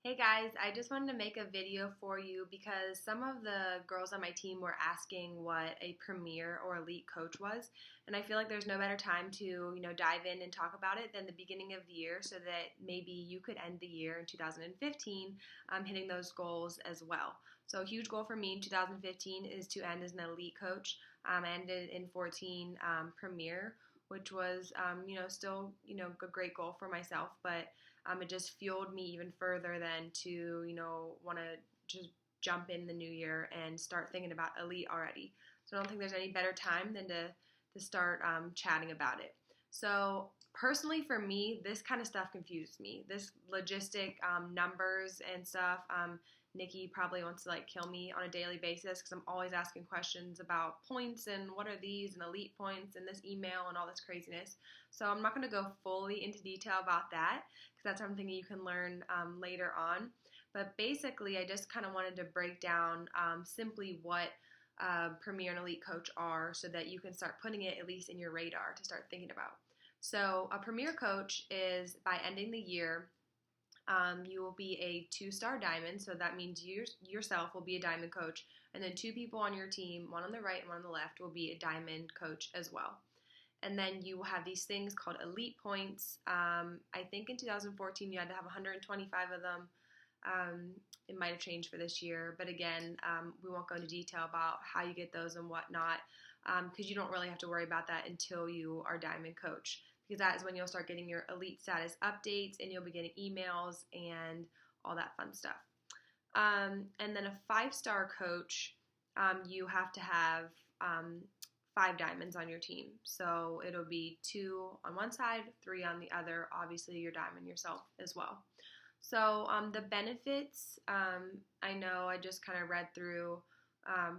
Hey guys, I just wanted to make a video for you because some of the girls on my team were asking what a premier or elite coach was, and I feel like there's no better time to, dive in and talk about it than the beginning of the year so that maybe you could end the year in 2015 hitting those goals as well. So a huge goal for me in 2015 is to end as an elite coach. I ended in 14 premier, which was, still, a great goal for myself, but it just fueled me even further than to, want to just jump in the new year and start thinking about elite already. So I don't think there's any better time than to start chatting about it. So personally for me, this kind of stuff confuses me. This logistic numbers and stuff. Nikki probably wants to kill me on a daily basis because I'm always asking questions about points and what are these and elite points and this email and all this craziness. So I'm not going to go fully into detail about that because that's something you can learn later on. But basically, I just kind of wanted to break down simply what Premier and Elite Coach are so that you can start putting it at least in your radar to start thinking about. So a Premier Coach is by ending the year, you will be a 2-star diamond, so that means you yourself will be a diamond coach, and then 2 people on your team, one on the right and one on the left, will be a diamond coach as well. And then you will have these things called elite points. I think in 2014 you had to have 125 of them. It might have changed for this year, but again, we won't go into detail about how you get those and whatnot, because you don't really have to worry about that until you are diamond coach, because that is when you'll start getting your elite status updates and you'll be getting emails and all that fun stuff. And then a 5-star coach, you have to have 5 diamonds on your team. So it'll be 2 on one side, 3 on the other. Obviously, you're diamond yourself as well. So the benefits, I know I just kind of read through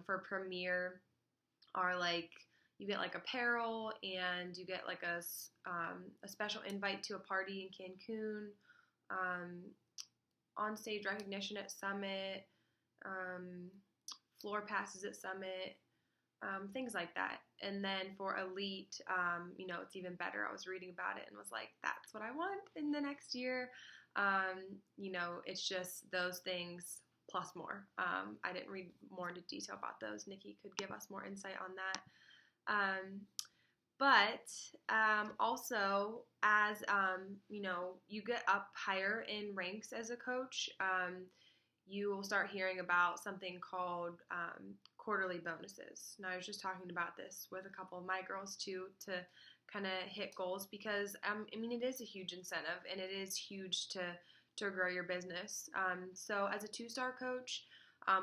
for Premier are you get apparel and you get a special invite to a party in Cancun, on stage recognition at Summit, floor passes at Summit, things like that. And then for Elite, it's even better. I was reading about it and was like, that's what I want in the next year. It's just those things plus more. I didn't read more into detail about those. Nikki could give us more insight on that. But also, as you get up higher in ranks as a coach, you will start hearing about something called quarterly bonuses. Now, I was just talking about this with a couple of my girls too, to kind of hit goals, because it is a huge incentive and it is huge to grow your business. So as a 2-star coach,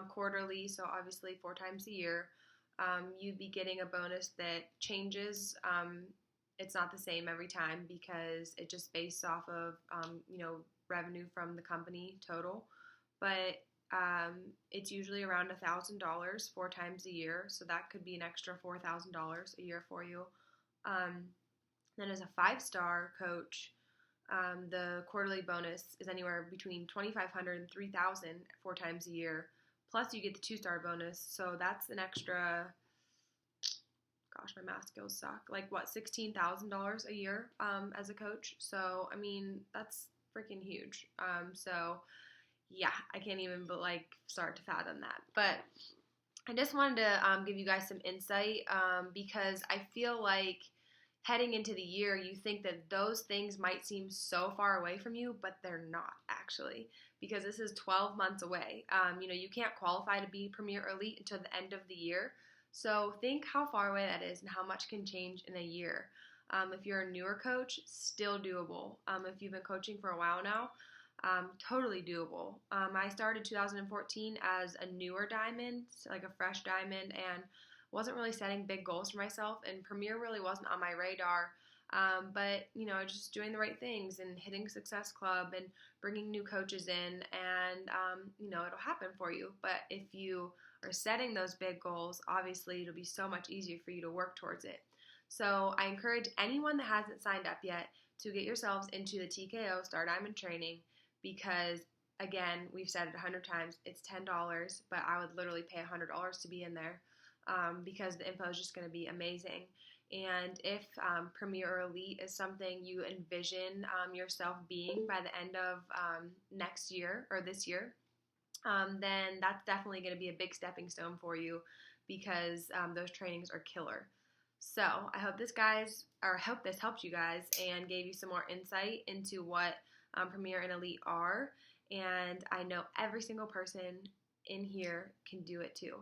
quarterly, so obviously 4 times a year, you'd be getting a bonus that changes. It's not the same every time because it just based off of revenue from the company total, but it's usually around $1,000 4 times a year, so that could be an extra $4,000 a year for you. Then as a 5-star coach, the quarterly bonus is anywhere between $2,500 and $3,000 4 times a year. Plus you get the 2-star bonus, so that's an extra, gosh, my math skills suck, $16,000 a year as a coach. So, that's freaking huge. So, yeah, I can't even start to fathom that. But I just wanted to give you guys some insight because I feel like heading into the year, you think that those things might seem so far away from you, but they're not actually, because this is 12 months away. You can't qualify to be Premier or Elite until the end of the year. So think how far away that is and how much can change in a year. If you're a newer coach, still doable. If you've been coaching for a while now, totally doable. I started 2014 as a newer diamond, a fresh diamond, and wasn't really setting big goals for myself, and Premier really wasn't on my radar. But just doing the right things and hitting Success Club and bringing new coaches in, and it'll happen for you. But if you are setting those big goals, obviously it'll be so much easier for you to work towards it. So I encourage anyone that hasn't signed up yet to get yourselves into the TKO Star Diamond training, because again, we've said it 100 times, it's $10, but I would literally pay $100 to be in there. Because the info is just going to be amazing. And if Premier or Elite is something you envision yourself being by the end of next year or this year, then that's definitely going to be a big stepping stone for you because those trainings are killer. So I hope this helped you guys and gave you some more insight into what Premier and Elite are. And I know every single person in here can do it too.